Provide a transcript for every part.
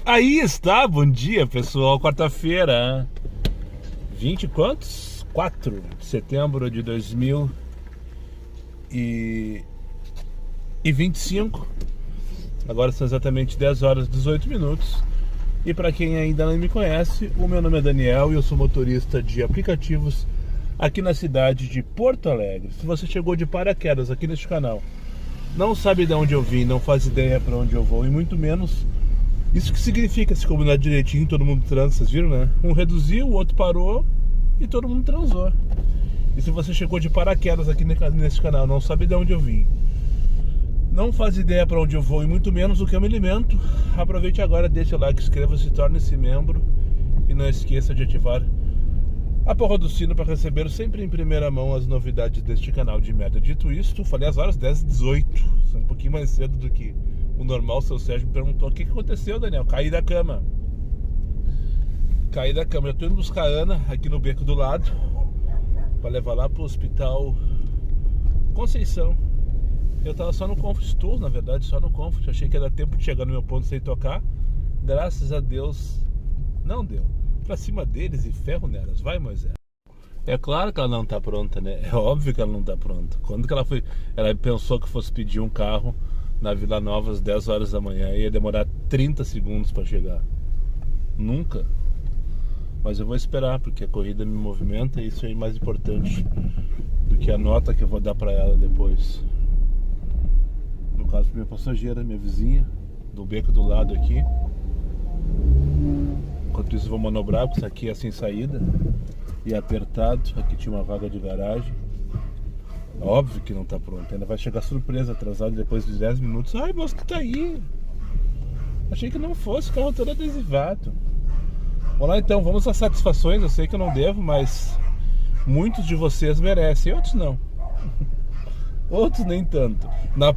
Aí está, bom dia pessoal, quarta-feira, 20 e quantos? 4 de setembro de 2025. Agora são exatamente 10 horas e 18 minutos. E para quem ainda não me conhece, o meu nome é Daniel e eu sou motorista de aplicativos aqui na cidade de Porto Alegre. Se você chegou de paraquedas aqui neste canal, não sabe de onde eu vim, não faz ideia para onde eu vou e muito menos isso que significa se combinar direitinho, todo mundo transa, vocês viram, né? Um reduziu, o outro parou e todo mundo transou. E se você chegou de paraquedas aqui nesse canal, não sabe de onde eu vim, não faz ideia para onde eu vou e muito menos o que eu me alimento, aproveite agora, deixa o like, inscreva-se, torne-se membro e não esqueça de ativar a porra do sino para receber sempre em primeira mão as novidades deste canal de merda. Dito isto, falei às horas 10h18, um pouquinho mais cedo do que o normal. O seu Sérgio me perguntou: o que aconteceu, Daniel? Caí da cama. Eu tô indo buscar a Ana aqui no beco do lado para levar lá pro hospital Conceição. Eu tava só no Comfort, estou na verdade só no Comfort. Achei que ia dar tempo de chegar no meu ponto sem tocar. Graças a Deus não deu. Pra cima deles e ferro nelas. Vai, Moisés. É claro que ela não tá pronta, né? É óbvio que ela não tá pronta. Quando que ela foi? Ela pensou que fosse pedir um carro na Vila Nova às 10 horas da manhã e ia demorar 30 segundos para chegar. Nunca. Mas eu vou esperar, porque a corrida me movimenta e isso é mais importante do que a nota que eu vou dar para ela depois. No caso, minha passageira, minha vizinha, do beco do lado aqui. Enquanto isso, vou manobrar, porque isso aqui é sem saída e apertado. Aqui tinha uma vaga de garagem. Óbvio que não tá pronto. Ainda vai chegar surpresa, atrasado depois de 10 minutos. Ai, moço, que tá aí. Achei que não fosse, o carro todo adesivado. Vamos lá então, vamos às satisfações. Eu sei que eu não devo, mas muitos de vocês merecem, outros não. Outros nem tanto. Na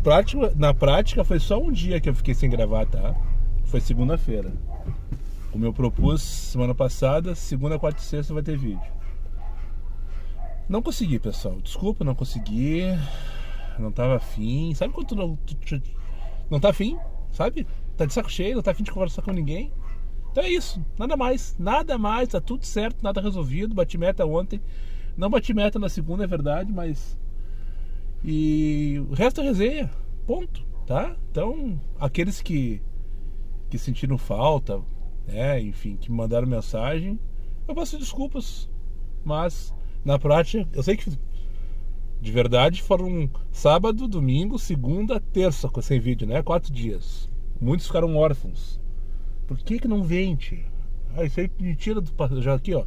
prática foi só um dia que eu fiquei sem gravar, tá? Foi segunda-feira. Como eu propus semana passada, segunda, quarta e sexta vai ter vídeo. Não consegui, pessoal. Desculpa, não consegui. Não tava afim. Sabe quando tu não tá afim? Sabe? Tá de saco cheio, não tá afim de conversar com ninguém. Então é isso. Nada mais. Nada mais. Tá tudo certo, nada resolvido. Bati meta ontem. Não bati meta na segunda, é verdade, mas... E o resto é resenha. Ponto. Tá? Então, aqueles que sentiram falta, enfim, que me mandaram mensagem, eu peço desculpas. Mas... na prática, eu sei que de verdade foram sábado, domingo, segunda, terça sem vídeo, né? 4 dias. Muitos ficaram órfãos. Por que não vem, tio? Isso aí me tira do... Já aqui, ó.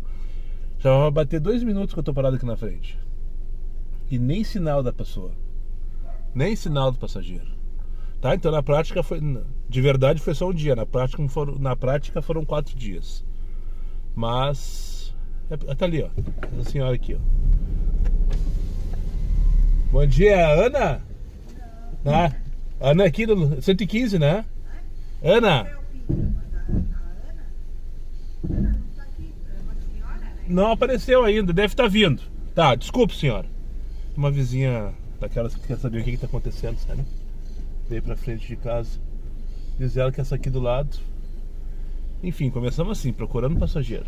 Já vai bater 2 minutos que eu tô parado aqui na frente. E nem sinal da pessoa. Nem sinal do passageiro. Tá? Então na prática foi... de verdade foi só um dia. Na prática foram 4 dias. Mas... tá ali, ó. Essa senhora aqui, ó. Bom dia, Ana? Ah, Ana aqui do 115, né? Ana? Não apareceu ainda, deve estar vindo. Tá, desculpe, senhora. Uma vizinha daquelas que quer saber o que está acontecendo, sabe? Veio pra frente de casa. Diz ela que essa aqui do lado. Enfim, começamos assim, procurando passageiro.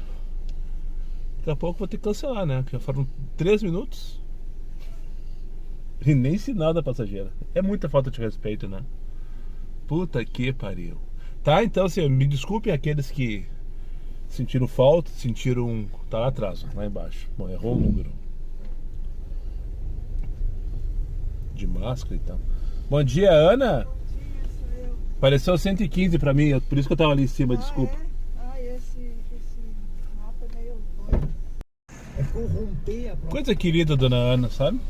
Daqui a pouco vou ter que cancelar, né? Porque foram 3 minutos e nem sinal da passageira. É muita falta de respeito, né? Puta que pariu. Tá, então assim, me desculpem aqueles que sentiram falta, sentiram... tá lá atrás, lá embaixo. Bom, errou o número de máscara e tal. Bom dia, Ana. Bom dia, sou eu. Apareceu 115 pra mim, por isso que eu tava ali em cima, desculpa. Esse mapa é meio doido. É corromper a própria... Coisa querida, dona Ana, sabe?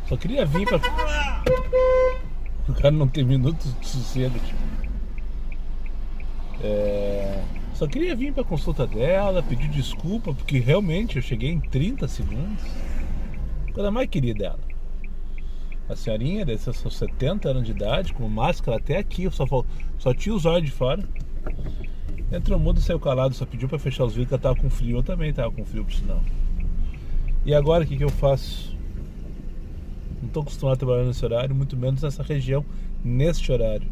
Só queria vir pra... O cara não tem minutos de sossego, tipo. Só queria vir pra consulta dela, pedir desculpa, porque realmente eu cheguei em 30 segundos. Coisa mais querida dela. A senhorinha deve ser seus 70 anos de idade, com máscara até aqui, só tinha os olhos de fora. Entrou mudo, saiu calado, só pediu pra fechar os vidros, que ela tava com frio. Eu também tava com frio, por sinal. E agora o que eu faço? Não tô acostumado a trabalhar nesse horário, muito menos nessa região, neste horário.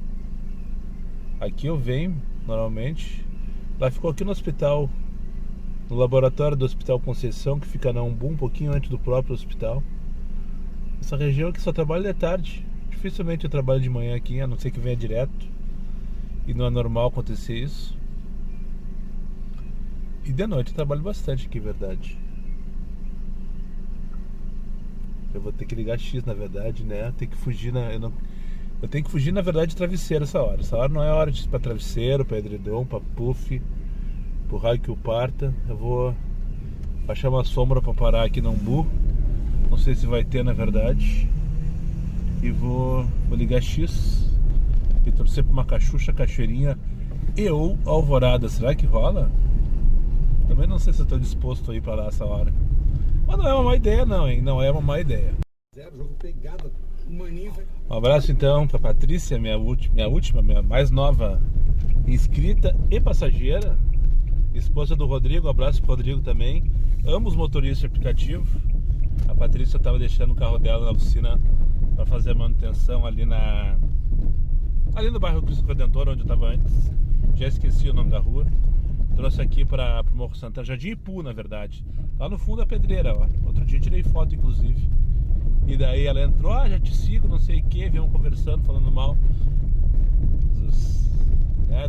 Aqui eu venho, normalmente. Ela ficou aqui no hospital, no laboratório do Hospital Conceição, que fica na Umbu, um pouquinho antes do próprio hospital. Essa região aqui só trabalha de tarde. Dificilmente eu trabalho de manhã aqui, a não ser que venha direto. E não é normal acontecer isso. E de noite eu trabalho bastante aqui, verdade. Eu vou ter que ligar X, na verdade, né? Eu tenho que fugir eu tenho que fugir, na verdade, de travesseiro essa hora. Essa hora não é hora de ir pra travesseiro, pra edredom, pra puff, pro raio que o parta. Eu vou achar uma sombra pra parar aqui no Umbu. Não sei se vai ter, na verdade. E vou ligar X e torcer pra uma cachucha, cachoeirinha e ou alvorada. Será que rola? Também não sei se eu tô disposto a ir pra lá essa hora. Mas não é uma má ideia não, hein? Não é uma má ideia. Jogo pegada, maninho. Um abraço então pra Patrícia, minha mais nova inscrita e passageira. Esposa do Rodrigo, um abraço pro Rodrigo também. Ambos motoristas de aplicativo. A Patrícia estava deixando o carro dela na oficina para fazer a manutenção ali no bairro Cristo Redentor, onde eu estava antes. Já esqueci o nome da rua. Trouxe aqui para o Morro Santana, Jardim Ipu, na verdade. Lá no fundo da pedreira, ó. Outro dia eu tirei foto, inclusive. E daí ela entrou, já te sigo, não sei o que, viemos conversando, falando mal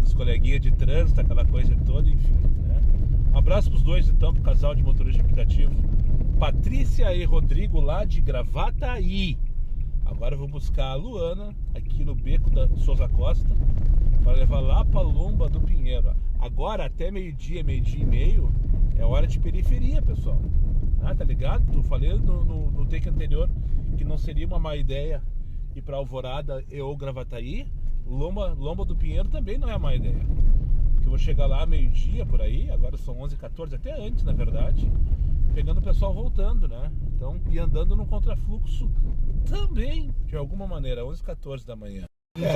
dos coleguinhas de trânsito, aquela coisa toda, enfim, né? Um abraço pros dois então, pro casal de motorista de aplicativo, Patrícia e Rodrigo, lá de Gravataí. Agora eu vou buscar a Luana aqui no beco da Souza Costa para levar lá pra Lomba do Pinheiro. Agora até meio-dia e meio é hora de periferia, pessoal. Tá ligado? Eu falei no take anterior que não seria uma má ideia ir pra Alvorada ou Gravataí. Lomba do Pinheiro também não é má ideia. Eu vou chegar lá meio-dia por aí, agora são 11h14, até antes na verdade, pegando o pessoal voltando, né? Então, e andando num contrafluxo também, de alguma maneira, 11h14 da manhã.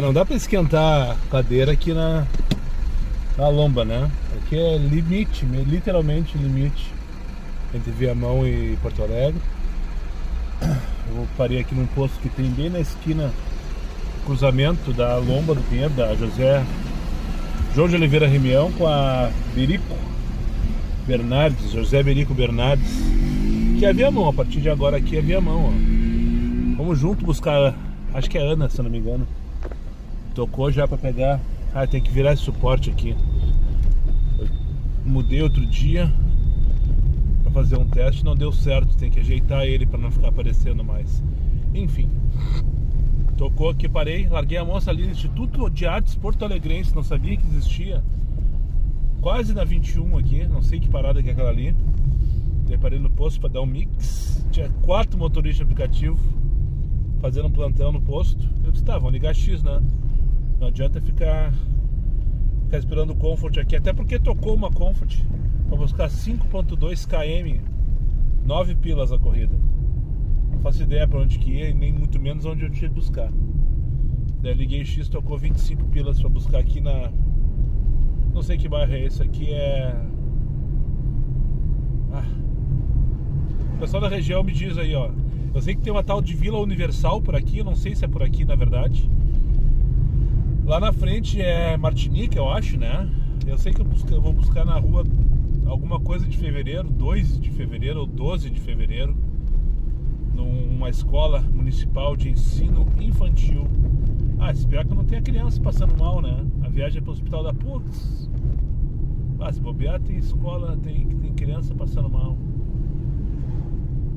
Não dá pra esquentar a cadeira aqui na Lomba, né? Aqui é limite, literalmente limite entre Viamão e Porto Alegre. Eu parei aqui num posto que tem bem na esquina, cruzamento da Lomba do Pinheiro, da João de Oliveira Remião com a Berico Bernardes, José Berico Bernardes, que é Viamão. A partir de agora aqui é Viamão, ó. Vamos junto buscar, acho que é Ana, se eu não me engano. Tocou já pra pegar. Tem que virar esse suporte aqui. Eu mudei outro dia pra fazer um teste, não deu certo, tem que ajeitar ele pra não ficar aparecendo mais. Enfim, tocou aqui, parei, larguei a moça ali no Instituto de Artes Porto Alegrense, não sabia que existia, quase na 21 aqui, não sei que parada que é aquela ali. Daí parei no posto para dar um mix, tinha 4 motoristas de aplicativo fazendo um plantão no posto. Eu disse, vamos ligar X, né? Não adianta ficar esperando o Comfort aqui, até porque tocou uma Comfort para buscar 5.2 km, 9 pilas a corrida. Não faço ideia para onde que ia e nem muito menos onde eu tinha que buscar. Daí liguei X, tocou 25 pilas para buscar aqui na... Não sei que bairro é esse aqui, O pessoal da região me diz aí, ó. Eu sei que tem uma tal de Vila Universal por aqui, eu não sei se é por aqui na verdade. Lá na frente é Martinique, eu acho, né? Eu sei que eu vou buscar na rua alguma coisa de fevereiro, 2 de fevereiro ou 12 de fevereiro, numa escola municipal de ensino infantil. Espero que não tenha criança passando mal, né? A viagem é para o hospital da Putz. Se bobear, tem escola, tem criança passando mal.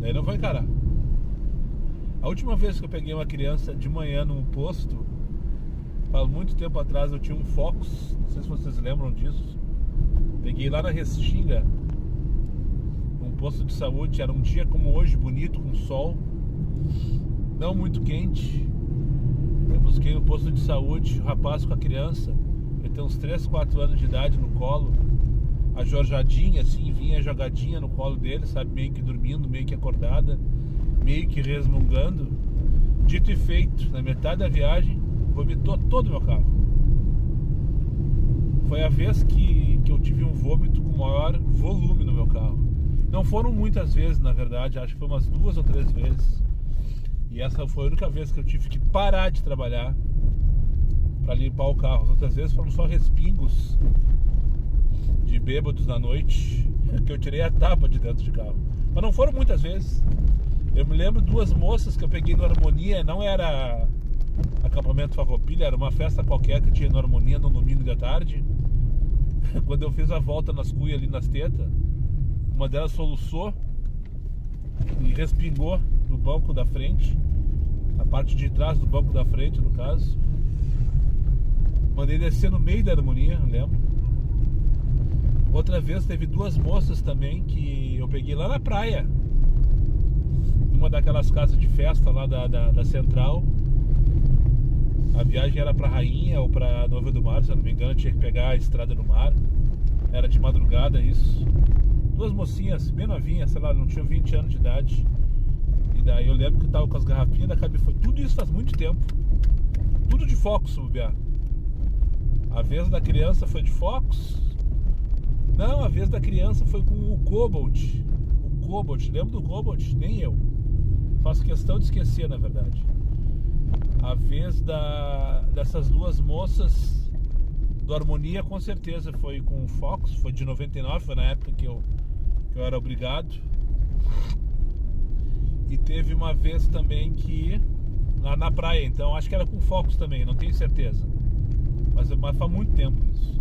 Daí não vai encarar. A última vez que eu peguei uma criança de manhã num posto, há muito tempo atrás, eu tinha um Focus, não sei se vocês lembram disso. Peguei lá na Restinga, num posto de saúde, era um dia como hoje, bonito, com sol, não muito quente. Eu busquei no posto de saúde, o rapaz com a criança, ele tem uns 3, 4 anos de idade no colo, a Jorjadinha assim, vinha jogadinha no colo dele, sabe, meio que dormindo, meio que acordada, meio que resmungando. Dito e feito, na metade da viagem, vomitou todo o meu carro. Foi a vez que eu tive um vômito com maior volume no meu carro. Não foram muitas vezes, na verdade, acho que foi umas 2 ou 3 vezes. E essa foi a única vez que eu tive que parar de trabalhar pra limpar o carro. As outras vezes foram só respingos de bêbados na noite, que eu tirei a tapa de dentro de carro. Mas não foram muitas vezes. Eu me lembro 2 moças que eu peguei no Harmonia, não era acampamento Farroupilha, era uma festa qualquer que tinha no Harmonia no domingo de tarde. Quando eu fiz a volta nas cuias ali nas tetas, uma delas soluçou e respingou do banco da frente, a parte de trás do banco da frente, no caso. Mandei descer no meio da Harmonia, lembro. Outra vez teve 2 moças também que eu peguei lá na praia, numa daquelas casas de festa lá da Central. A viagem era pra Rainha ou pra Noiva do Mar, se eu não me engano, tinha que pegar a estrada do mar. Era de madrugada isso. 2 mocinhas bem novinhas, sei lá, não tinham 20 anos de idade. E daí eu lembro que eu tava com as garrafinhas da Cabify. Tudo isso faz muito tempo. Tudo de Focus, bobear. A vez da criança foi de Focus. Não, a vez da criança foi com o Cobalt. O Cobalt, lembra do Cobalt? Nem eu. Faço questão de esquecer, na verdade. A vez dessas 2 moças do Harmonia, com certeza foi com o Focus. Foi de 99, foi na época que eu era obrigado. E teve uma vez também que na praia, então acho que era com Focus também, não tenho certeza. Mas faz muito tempo isso.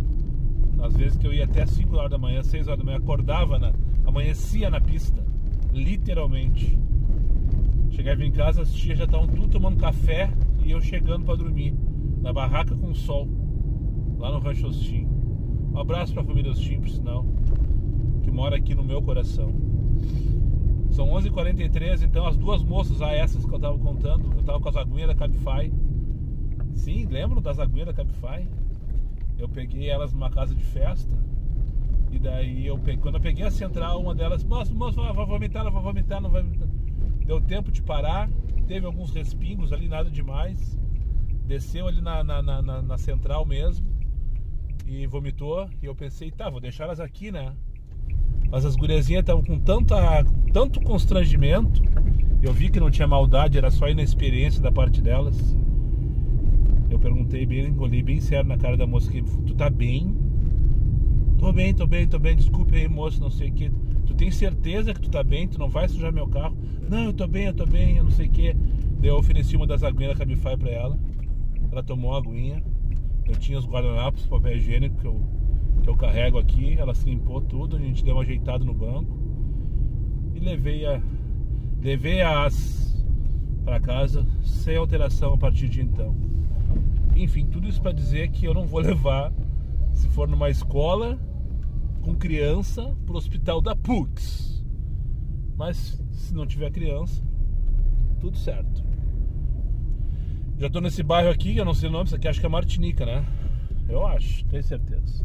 Às vezes que eu ia até 5 horas da manhã, 6 horas da manhã, acordava, amanhecia na pista, literalmente. Chegava em casa, as tias já estavam tudo tomando café e eu chegando para dormir, na barraca com sol, lá no Rancho Ostim. Um abraço para a família Ostim, por sinal, que mora aqui no meu coração. São 11h43, então as 2 moças, essas que eu estava contando, eu estava com as aguinhas da Cabify. Sim, lembro das aguinhas da Cabify? Eu peguei elas numa casa de festa. E daí quando eu peguei a Central, uma delas, moça, ela vai vomitar, não vai vomitar. Deu tempo de parar, teve alguns respingos ali, nada demais. Desceu ali na Central mesmo e vomitou. E eu pensei, tá, vou deixar elas aqui, né? Mas as guriazinhas estavam com tanto constrangimento. Eu vi que não tinha maldade, era só inexperiência da parte delas. Eu perguntei bem, olhei bem sério na cara da moça, que tu tá bem? Tô bem, desculpe aí, moço, não sei o que. Tu tem certeza que tu tá bem? Tu não vai sujar meu carro? Não, eu tô bem, eu não sei o que. Daí eu ofereci uma das aguinhas da Cabify pra ela. Ela tomou a aguinha. Eu tinha os guardanapos, papel higiênico que eu carrego aqui. Ela se limpou tudo, a gente deu uma ajeitada no banco. E levei as pra casa sem alteração a partir de então. Enfim, tudo isso para dizer que eu não vou levar, se for numa escola com criança, pro hospital da PUCS. Mas se não tiver criança, tudo certo. Já tô nesse bairro aqui, eu não sei o nome, isso aqui acho que é Martinica, né? Eu acho, tenho certeza.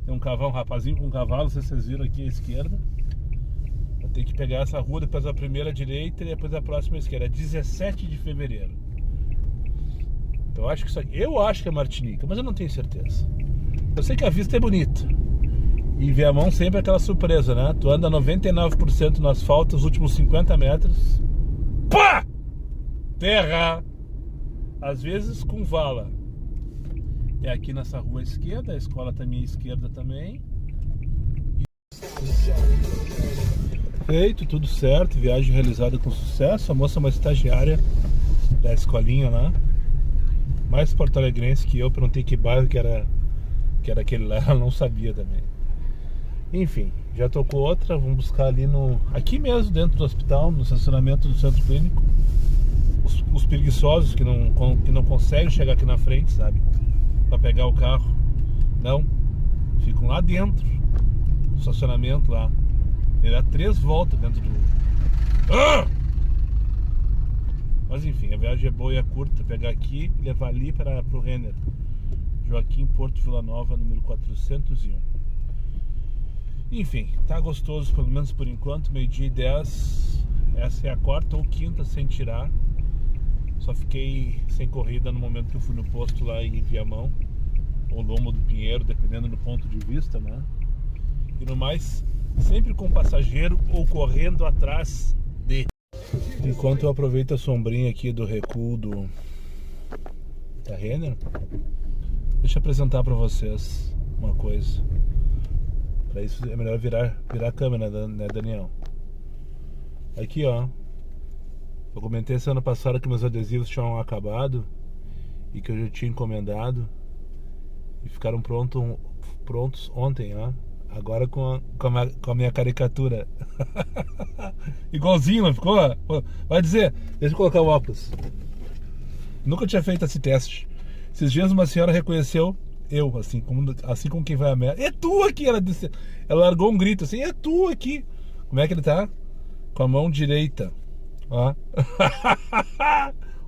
Tem um rapazinho com um cavalo, não sei se vocês viram aqui à esquerda. Eu tenho que pegar essa rua, depois a primeira à direita e depois a próxima à esquerda. É 17 de fevereiro. Eu acho que é Martinica, mas eu não tenho certeza. Eu sei que a vista é bonita. E Viamão sempre é aquela surpresa, né? Tu anda 99% no asfalto, os últimos 50 metros. Pá! Terra! Às vezes com vala. É aqui nessa rua à esquerda, a escola tá à minha esquerda também. Feito, tudo certo, viagem realizada com sucesso. A moça é uma estagiária da escolinha lá. Mais porto-alegrense que eu, perguntei que bairro que era aquele lá, ela não sabia também. Enfim, já tocou outra, vamos buscar ali aqui mesmo dentro do hospital, no estacionamento do centro clínico. Os preguiçosos que não conseguem chegar aqui na frente, sabe? Pra pegar o carro. Não, ficam lá dentro do estacionamento lá. Ele dá 3 voltas dentro do... Mas enfim, a viagem é boa e é curta. Pegar aqui e levar ali para o Renner. Joaquim Porto Vila Nova, número 401. Enfim, tá gostoso, pelo menos por enquanto. 12h10. Essa é a 4ª ou 5ª sem tirar. Só fiquei sem corrida no momento que eu fui no posto lá em Viamão, ou Lombo do Pinheiro, dependendo do ponto de vista, né? E no mais, sempre com passageiro ou correndo atrás de... Enquanto eu aproveito a sombrinha aqui do recuo da Renner, Deixa eu apresentar pra vocês uma coisa. Pra isso é melhor virar a câmera, né, Daniel? Aqui, ó. Eu comentei semana passada que meus adesivos tinham acabado e que eu já tinha encomendado e ficaram prontos ontem, ó. Agora com a minha caricatura. Igualzinho, não ficou? Vai dizer, deixa eu colocar o óculos. Nunca tinha feito esse teste. Esses dias uma senhora reconheceu eu, assim como quem vai a merda. É tu aqui! Ela largou um grito assim, é tu aqui! Como é que ele tá? Com a mão direita. Ó.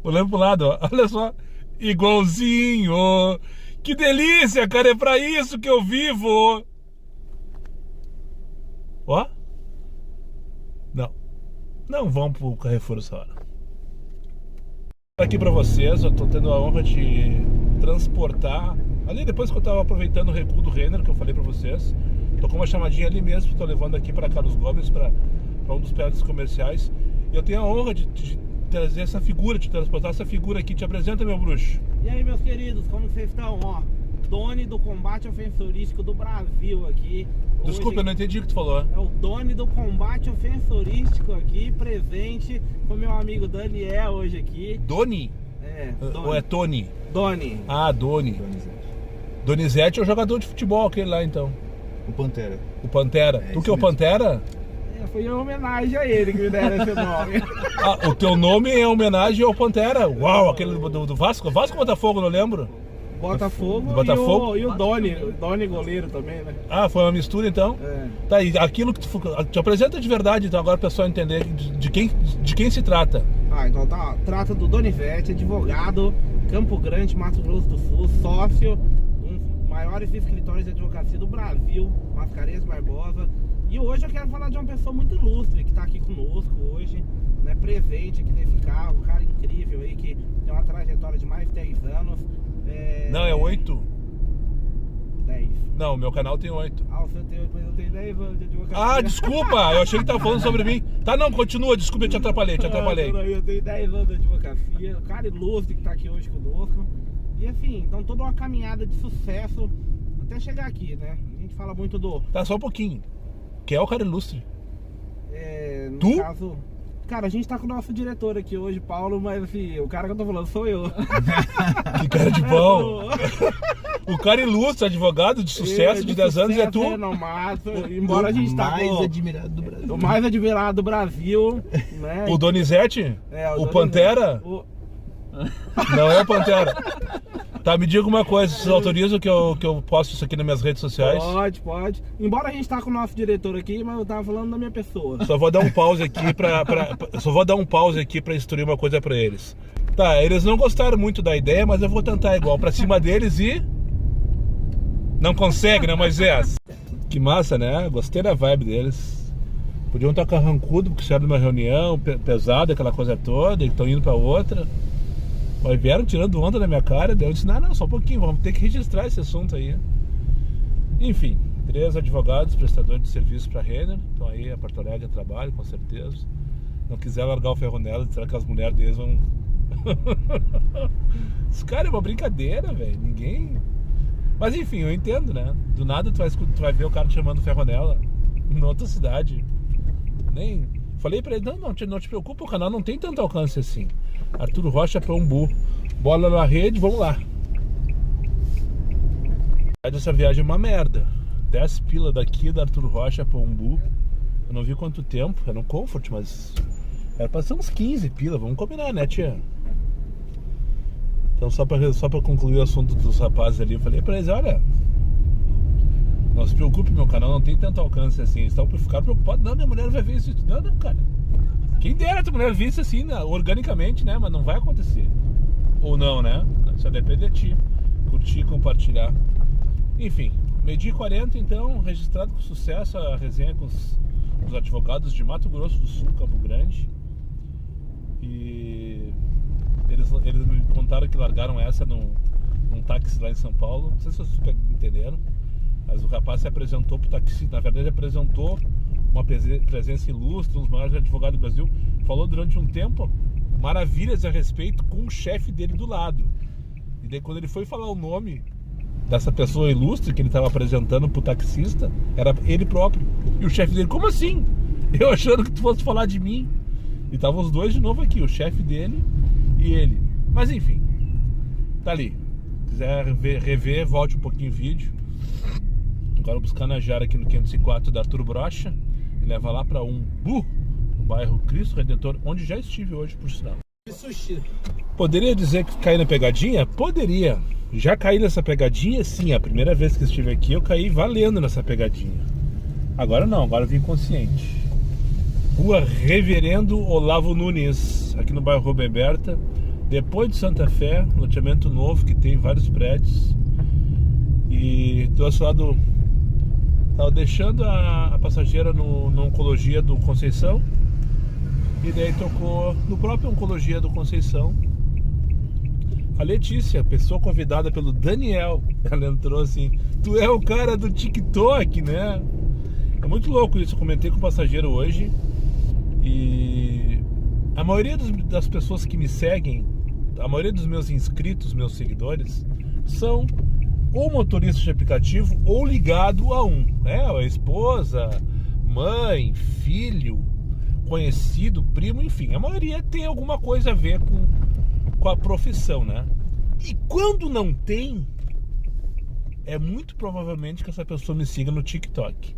Olhando pro lado, ó. Olha só. Igualzinho! Que delícia, cara! É pra isso que eu vivo! Ó. Não vão pro Carrefour essa hora. Aqui pra vocês, eu tô tendo a honra de transportar. Ali depois que eu tava aproveitando o recuo do Renner, que eu falei pra vocês, tô com uma chamadinha ali mesmo, tô levando aqui pra Carlos Gomes, pra um dos prédios comerciais. E eu tenho a honra de trazer essa figura, de transportar essa figura aqui. Te apresenta, meu bruxo. E aí, meus queridos, como vocês estão? Ó, Doni do Combate Ofensorístico do Brasil aqui. Desculpa, hoje, eu não entendi o que tu falou. É o Doni do Combate Ofensorístico aqui, presente com meu amigo Daniel hoje aqui. Doni? É, Doni. Ou é Tony? Doni. Ah, Doni. Donizete é o jogador de futebol, aquele lá então. O Pantera. O Pantera. Tu que é o Pantera? Foi em homenagem a ele que me deram esse nome. Ah, o teu nome é homenagem ao Pantera. Uau, aquele do Vasco. Vasco ou Botafogo, não lembro. Botafogo, Do Botafogo? E o Doni. O Doni goleiro também, né? Ah, foi uma mistura então? É. Tá, e aquilo que te apresenta de verdade, então agora o pessoal entender de quem se trata. Ah, então tá. Trata do Donizete, advogado, Campo Grande, Mato Grosso do Sul, sócio, um dos maiores escritórios de advocacia do Brasil, Mascarenhas Barbosa. E hoje eu quero falar de uma pessoa muito ilustre que tá aqui conosco hoje, né, presente aqui nesse carro, um cara incrível aí que tem uma trajetória de mais de 10 anos. Não, é 8? 10. Não, meu canal tem 8. Ah, o seu tem 8, mas eu tenho 10 anos de advocacia. Ah, desculpa, eu achei que tava falando sobre mim. Tá, não, continua, desculpa, eu te atrapalhei. Eu tenho 10 anos de advocacia, um cara ilustre que tá aqui hoje conosco. E assim, então toda uma caminhada de sucesso até chegar aqui, né? A gente fala muito do... Tá, só um pouquinho. Quem é o cara ilustre? No Tu? caso... Cara, a gente tá com o nosso diretor aqui hoje, Paulo, mas assim, o cara que eu tô falando sou eu. Que cara de pau. O cara ilustre, advogado de sucesso de 10 anos é tu? É, não, mas, embora a gente tá mais com... admirado do Brasil. O mais admirado do Brasil, né? O Donizete? É, o Donizete. Pantera? O... Não é o Pantera. Tá, me diga uma coisa, vocês autorizam que eu poste isso aqui nas minhas redes sociais? Pode. Embora a gente tá com o nosso diretor aqui, mas eu tava falando da minha pessoa. Só vou dar um pause aqui pra instruir uma coisa pra eles. Tá, eles não gostaram muito da ideia, mas eu vou tentar igual, pra cima deles e... Não consegue, né, Moisés? Que massa, né? Gostei da vibe deles. Podiam estar carrancudo, porque saíram de uma reunião pesada, aquela coisa toda, e estão indo pra outra. Mas vieram tirando onda da minha cara, daí eu disse, não, só um pouquinho, vamos ter que registrar esse assunto aí. Enfim, 3 advogados, prestadores de serviço para Renner, estão aí a Porto Alegre a trabalho, com certeza. Não quiser largar o ferro nela, será que as mulheres deles vão... Esse cara é uma brincadeira, velho, ninguém... Mas enfim, eu entendo, né? Do nada tu vai ver o cara te chamando ferro nela, em outra cidade. Nem... Falei pra ele, não te preocupa, o canal não tem tanto alcance assim. Arturo Rocha pra Umbu. Bola na rede, vamos lá. Essa viagem é uma merda. 10 pila daqui da Arturo Rocha pra Umbu. Eu não vi quanto tempo, era um Comfort, mas... Era pra ser uns 15 pila, vamos combinar, né, tia? Então só pra concluir o assunto dos rapazes ali, eu falei pra eles, olha... Não se preocupe, meu canal não tem tanto alcance assim. Eles ficaram preocupados. Não, minha mulher vai ver isso. Não, cara. Quem dera tua mulher ver isso assim, né? Organicamente, né? Mas não vai acontecer. Ou não, né? Só depende de ti. Curtir, compartilhar. Enfim, 12h40 então, registrado com sucesso a resenha com os advogados de Mato Grosso do Sul, Campo Grande. E eles me contaram que largaram essa num táxi lá em São Paulo. Não sei se vocês entenderam. Mas o rapaz se apresentou pro taxista, na verdade apresentou uma presença ilustre, um dos maiores advogados do Brasil. Falou durante um tempo maravilhas a respeito com o chefe dele do lado. E daí quando ele foi falar o nome dessa pessoa ilustre que ele estava apresentando pro taxista era ele próprio. E o chefe dele, como assim? Eu achando que tu fosse falar de mim. E estavam os dois de novo aqui, o chefe dele e ele. Mas enfim, tá ali. Se quiser rever, volte um pouquinho o vídeo. Agora vou buscar na Jara aqui no 504 da Arthur Brocha e leva lá para Umbu, no bairro Cristo Redentor, onde já estive hoje, por sinal. Poderia dizer que caí na pegadinha? Poderia. Já caí nessa pegadinha? Sim, a primeira vez que estive aqui eu caí valendo nessa pegadinha. Agora não, agora eu vim consciente. Rua Reverendo Olavo Nunes, aqui no bairro Rubem Berta, depois de Santa Fé, loteamento novo que tem vários prédios. E do outro lado, estava deixando a passageira na Oncologia do Conceição. E daí tocou no próprio Oncologia do Conceição a Letícia, pessoa convidada pelo Daniel. Ela entrou assim: tu é o cara do TikTok, né? É muito louco isso, eu comentei com o passageiro hoje. E a maioria das pessoas que me seguem, a maioria dos meus inscritos, meus seguidores, são ou motoristas de aplicativo ou ligado a a esposa, mãe, filho, conhecido, primo, enfim. A maioria tem alguma coisa a ver com a profissão, né? E quando não tem, é muito provavelmente que essa pessoa me siga no TikTok.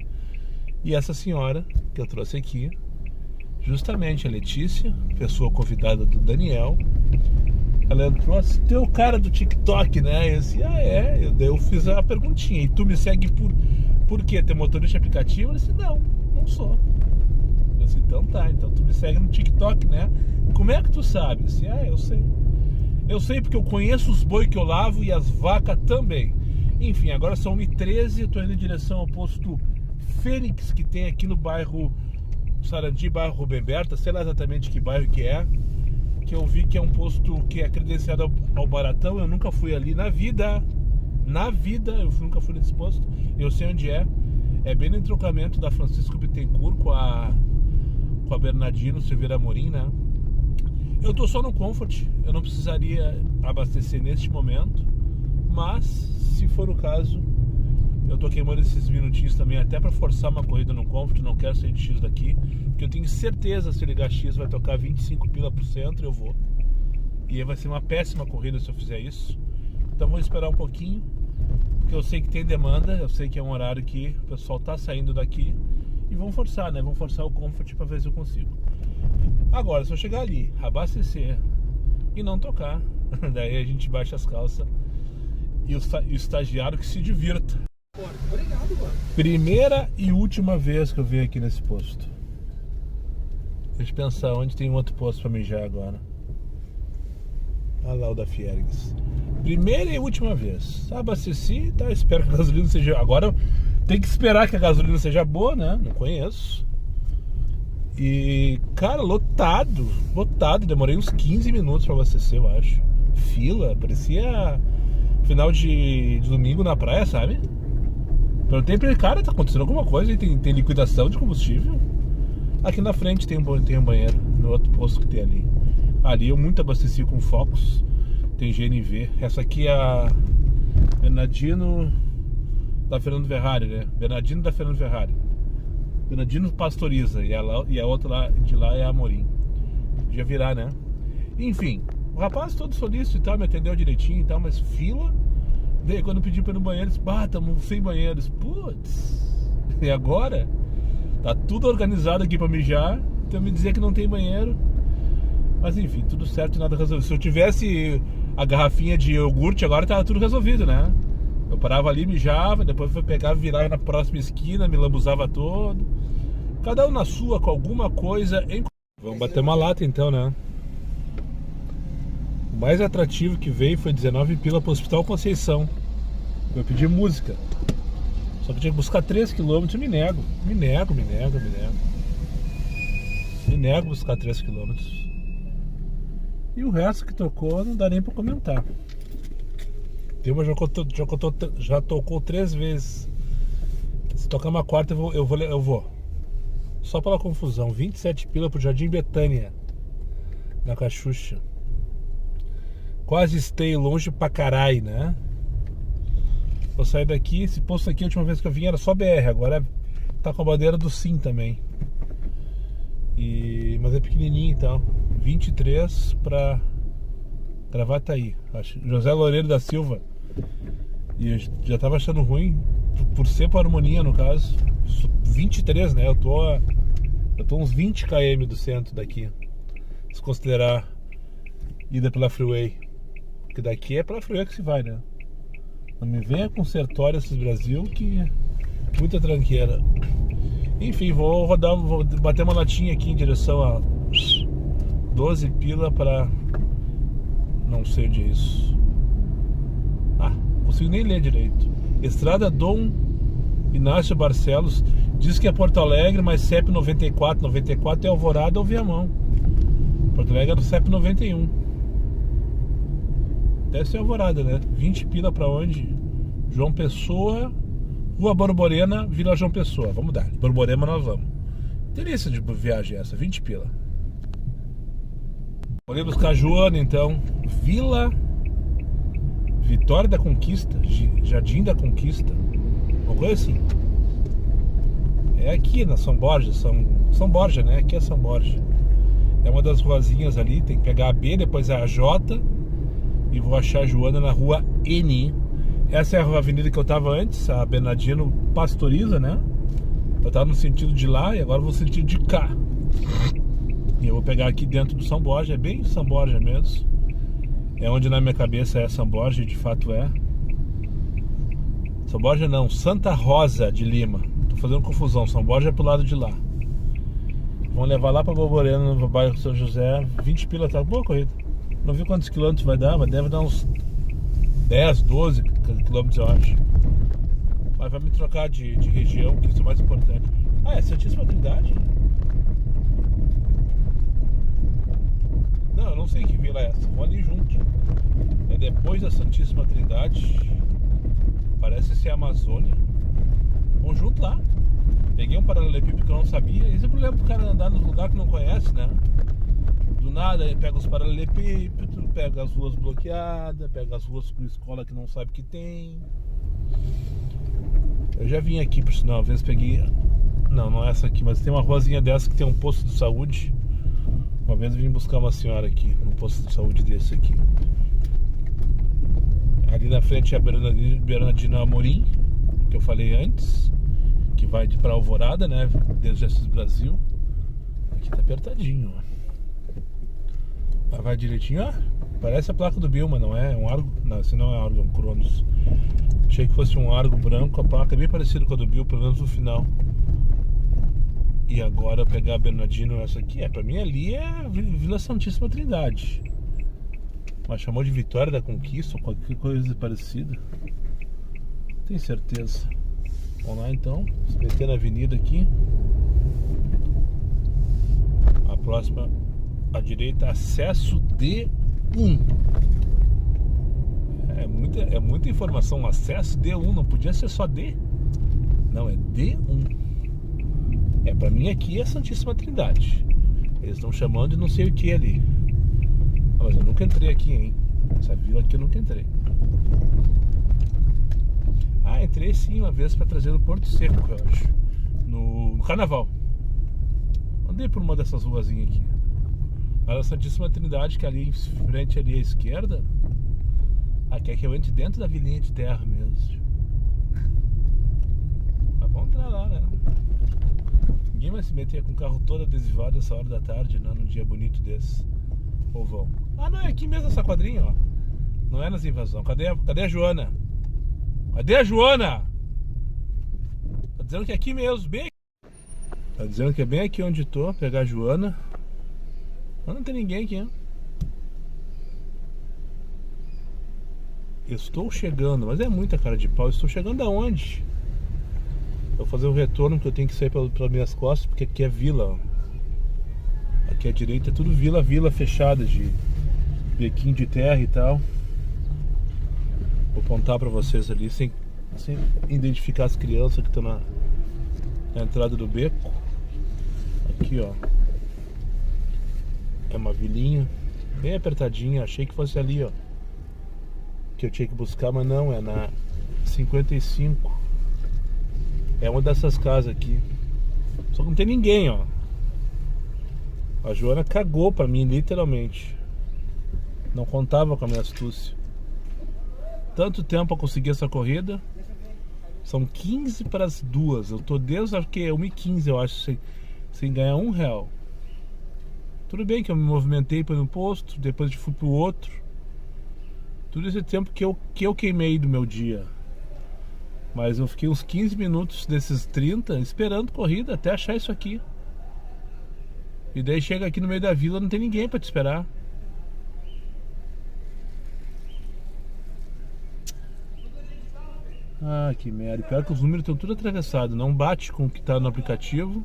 E essa senhora que eu trouxe aqui, justamente a Letícia, pessoa convidada do Daniel, ela entrou assim: tu é o cara do TikTok, né? E eu disse: ah, é? Daí eu fiz a perguntinha: e tu me segue por quê? Tu é motorista de aplicativo? Ela disse: não sou. Eu disse: então tá, então tu me segue no TikTok, né? Como é que tu sabe? Eu disse: ah, eu sei. Eu sei porque eu conheço os boi que eu lavo e as vacas também. Enfim, agora são 1h13, eu tô indo em direção ao posto Fênix, que tem aqui no bairro Sarandi, bairro Rubem Berta, sei lá exatamente que bairro que é, que eu vi que é um posto que é credenciado ao Baratão. Eu nunca fui ali na vida, eu nunca fui nesse posto. Eu sei onde é bem no entroncamento da Francisco Bittencourt com a Bernardino Silveira Amorim, né? Eu tô só no Comfort, eu não precisaria abastecer neste momento, mas se for o caso, eu tô queimando esses minutinhos também até para forçar uma corrida no Comfort. Não quero sair de X daqui, porque eu tenho certeza, se eu ligar X vai tocar 25 pila pro centro, eu vou. E aí vai ser uma péssima corrida se eu fizer isso. Então vou esperar um pouquinho, porque eu sei que tem demanda, eu sei que é um horário que o pessoal tá saindo daqui. E vamos forçar, né? Vamos forçar o Comfort para ver se eu consigo. Agora, se eu chegar ali, abastecer e não tocar, daí a gente baixa as calças e o estagiário que se divirta. Obrigado, mano. Primeira e última vez que eu venho aqui nesse posto. Deixa eu pensar onde tem um outro posto pra mijar agora. Olha lá o da Fiergues. Primeira e última vez. Abasteci, tá? Espero que a gasolina seja... Agora tem que esperar que a gasolina seja boa, né? Não conheço. E, cara, lotado. Demorei uns 15 minutos pra abastecer, eu acho. Fila, parecia final de domingo na praia, sabe? Pelo tempo, cara, tá acontecendo alguma coisa e tem liquidação de combustível. Aqui na frente tem um banheiro, no outro posto que tem ali. Ali eu muito abasteci com Focus. Tem GNV. Essa aqui é a Bernardino da Fernando Ferrari, né? Bernardino da Fernando Ferrari. Bernardino Pastoriza. E a outra lá, de lá é a Amorim. Já virar, né? Enfim, o rapaz todo solícito e tal, me atendeu direitinho e tal, mas fila. Daí quando eu pedi pra ir no banheiro, disse: bah, tamo sem banheiros. Putz, e agora? Tá tudo organizado aqui pra mijar, então me dizer que não tem banheiro. Mas enfim, tudo certo e nada resolvido. Se eu tivesse a garrafinha de iogurte, agora tava tudo resolvido, né? Eu parava ali, mijava, depois foi pegar, virar na próxima esquina, me lambuzava todo. Cada um na sua, com alguma coisa em... Vamos bater uma lata então, né? O mais atrativo que veio foi 19 pila pro Hospital Conceição. Eu pedi música. Só que tinha que buscar 3 km, eu me nego a buscar 3 km. E o resto que tocou não dá nem pra comentar. Tem uma já tocou 3 vezes. Se tocar uma quarta eu vou. Só pela confusão. 27 pila pro Jardim Betânia, na Cachucha. Quase stay longe pra carai, né? Vou sair daqui. Esse posto aqui, a última vez que eu vim era só BR. Agora tá com a bandeira do Sim também. Mas é pequenininho então. 23 pra Gravataí. José Loureiro da Silva. E eu já tava achando ruim, por ser para Harmonia no caso. 23, né? Eu tô uns 20 km do centro daqui. Se considerar ida pela Freeway. Porque daqui é pela Freeway que se vai, né? Não me venha com Sertório esses Brasil, que muita tranqueira. Enfim, vou bater uma latinha aqui em direção a 12 pila para... Não sei onde é isso. Não consigo nem ler direito. Estrada Dom Inácio Barcelos. Diz que é Porto Alegre, mas CEP 94. 94 é Alvorada ou Viamão. Porto Alegre é do CEP 91. Deve ser Alvorada, né? 20 pila pra onde? João Pessoa, Rua Borborema, Vila João Pessoa. Vamos dar. Borborema nós vamos. Delícia de viagem essa, 20 pila. Vou ali buscar a Joana então. Vila Vitória da Conquista, Jardim da Conquista, uma coisa assim. É aqui na São Borja, São Borja, né? Aqui é São Borja. É uma das ruazinhas ali, tem que pegar a B, depois a J. E vou achar a Joana na rua N. Essa é a avenida que eu tava antes, a Bernardino Pastoriza, né? Eu tava no sentido de lá e agora vou no sentido de cá. E eu vou pegar aqui dentro do São Borja, é bem São Borja mesmo. É onde na minha cabeça é São Borja, de fato é. São Borja não, Santa Rosa de Lima. Tô fazendo confusão, São Borja é pro lado de lá. Vamos levar lá pra Borborema, no bairro São José. 20 pila, tá boa corrida. Não vi quantos quilômetros vai dar, mas deve dar uns 10, 12 quilômetros, eu acho. Mas vai me trocar de região, que isso é mais importante. É Santíssima Trindade? Não, eu não sei que vila é essa. Vou ali junto. É depois da Santíssima Trindade. Parece ser a Amazônia. Vamos junto lá. Peguei um paralelepípedo que eu não sabia. Esse é o problema do cara andar nos lugares que não conhece, né? Do nada, ele pega os paralelepípedos, pega as ruas bloqueadas, pega as ruas com escola que não sabe que tem. Eu já vim aqui, por sinal, uma vez peguei... Não é essa aqui, mas tem uma ruazinha dessa que tem um posto de saúde. Uma vez eu vim buscar uma senhora aqui, num posto de saúde desse aqui. Ali na frente é a Bernardino Amorim, que eu falei antes, que vai pra Alvorada, né, desde esses Brasil. Aqui tá apertadinho, ó. Vai direitinho, parece a placa do Bilma, não é? É um Argo? Não, esse não é Argo, é um Cronos. Achei que fosse um Argo branco, a placa é bem parecida com a do Bilma, pelo menos no final. E agora pegar a Bernardino, essa aqui, pra mim ali é Vila Santíssima Trindade. Mas chamou de Vitória da Conquista ou qualquer coisa parecida. Tenho certeza. Vamos lá então, se meter na avenida aqui. A próxima... à direita, acesso D1. É muita informação. Acesso D1, não podia ser só D. Não, é D1. Pra mim aqui é Santíssima Trindade. Eles estão chamando de não sei o que ali. Mas eu nunca entrei aqui, hein? Essa vila aqui eu nunca entrei. Entrei sim uma vez pra trazer no Porto Seco, eu acho. No Carnaval. Andei por uma dessas ruazinhas aqui. Mas a Santíssima Trindade, que ali em frente ali à esquerda, quer que eu entre dentro da vilinha de terra mesmo. Mas vamos entrar lá, né? Ninguém vai se meter com o carro todo adesivado essa hora da tarde, né? Num dia bonito desse. Ou vão? Não, é aqui mesmo essa quadrinha, ó. Não é nas invasões. Cadê a Joana? Cadê a Joana? Tá dizendo que é aqui mesmo, bem aqui. Tá dizendo que é bem aqui onde tô, pegar a Joana. Mas não tem ninguém aqui, hein? Estou chegando, mas é muita cara de pau. Estou chegando aonde? Vou fazer o retorno, porque eu tenho que sair pelas minhas costas, porque aqui é vila, ó. Aqui à direita é tudo vila fechada de bequinho de terra e tal. Vou apontar pra vocês ali sem identificar as crianças que estão na entrada do beco. Aqui, ó, é uma vilinha bem apertadinha. Achei que fosse ali, ó, que eu tinha que buscar, mas não, é 55. É uma dessas casas aqui. Só que não tem ninguém, ó. A Joana cagou pra mim, literalmente. Não contava com a minha astúcia. Tanto tempo pra conseguir essa corrida. São 15 para as 2. Eu tô desde 1h15, eu acho, sem ganhar R$1. Tudo bem que eu me movimentei para ir no posto, depois fui pro outro. Tudo esse tempo que eu queimei do meu dia. Mas eu fiquei uns 15 minutos desses 30 esperando corrida até achar isso aqui. E daí chega aqui no meio da vila, não tem ninguém para te esperar. Ah, que merda. Pior que os números estão tudo atravessados. Não bate com o que tá no aplicativo.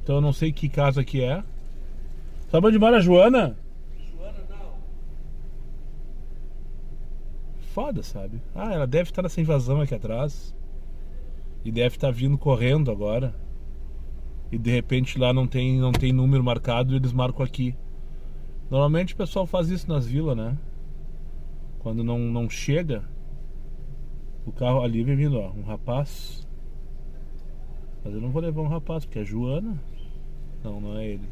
Então eu não sei que casa que é. Sabe onde mora a Joana? Joana não. Foda, sabe? Ah, ela deve estar nessa invasão aqui atrás. E deve estar vindo correndo agora. E de repente lá não tem número marcado e eles marcam aqui. Normalmente o pessoal faz isso nas vilas, né? Quando não chega. O carro ali vem vindo, ó, um rapaz. Mas eu não vou levar um rapaz, porque é Joana. Não é ele.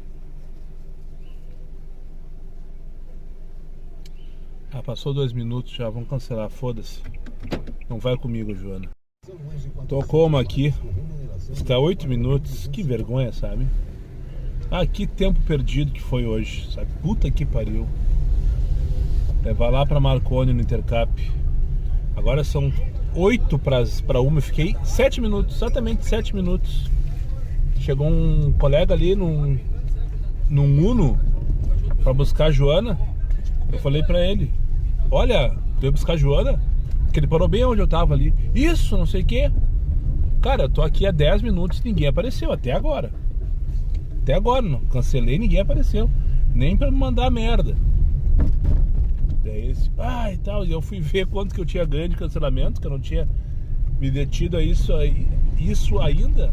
Ah, passou 2 minutos já, vamos cancelar, foda-se. Não vai comigo, Joana. Tocou uma aqui. Está 8 minutos, que vergonha, sabe? Ah, que tempo perdido que foi hoje, sabe? Puta que pariu. Levar lá pra Marconi no Intercap. Agora são 8 para 1, eu fiquei 7 minutos, exatamente 7 minutos. Chegou um colega ali num Uno para buscar a Joana. Eu falei para ele: olha, tu ia buscar a Joana? Porque ele parou bem onde eu tava ali. Isso, não sei o que. Cara, eu tô aqui há 10 minutos e ninguém apareceu, até agora. Até agora, não cancelei, ninguém apareceu. Nem para me mandar merda. Daí esse, e tal, e eu fui ver quanto que eu tinha ganho de cancelamento, que eu não tinha me detido a isso ainda.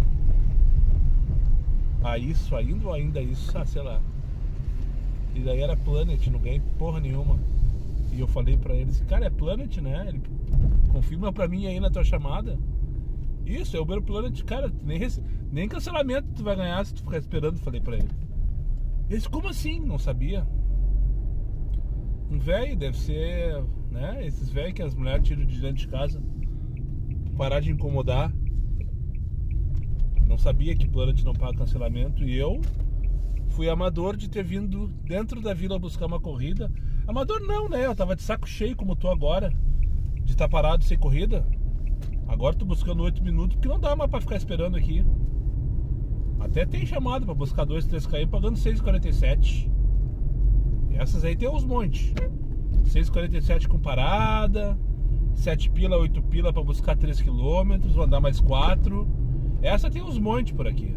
A isso ainda ou ainda isso, sei lá. E daí era Planet, não ganhei porra nenhuma. E eu falei pra eles, cara, é Planet, né? Ele confirma pra mim aí na tua chamada. Isso, é Uber Planet, cara, nem cancelamento tu vai ganhar se tu ficar esperando, falei pra ele. Eles, como assim? Não sabia. Um velho, deve ser, né? Esses velhos que as mulheres tiram de dentro de casa. Parar de incomodar. Não sabia que Planet não paga cancelamento. E eu fui amador de ter vindo dentro da vila buscar uma corrida. Amador não, né? Eu tava de saco cheio como tô agora. De estar parado sem corrida. Agora tô buscando 8 minutos porque não dá mais pra ficar esperando aqui. Até tem chamado pra buscar 2, 3 km pagando 6,47. Essas aí tem uns montes. 6,47 com parada, 7 pila, 8 pila pra buscar 3 km, vou andar mais 4. Essa tem uns montes por aqui.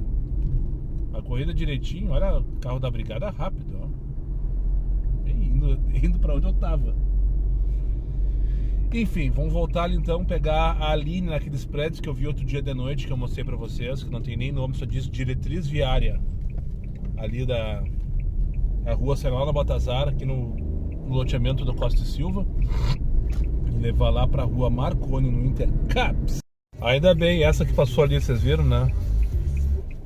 A corrida direitinho, olha o carro da brigada rápido, ó. Indo pra onde eu tava. Enfim, vamos voltar ali então, pegar a Aline naqueles prédios que eu vi outro dia de noite, que eu mostrei pra vocês, que não tem nem nome, só diz diretriz viária. Ali da a rua Senhora Baltazar, aqui no loteamento do Costa e Silva. E levar lá pra rua Marconi no Intercaps. Ainda bem, essa que passou ali, vocês viram, né?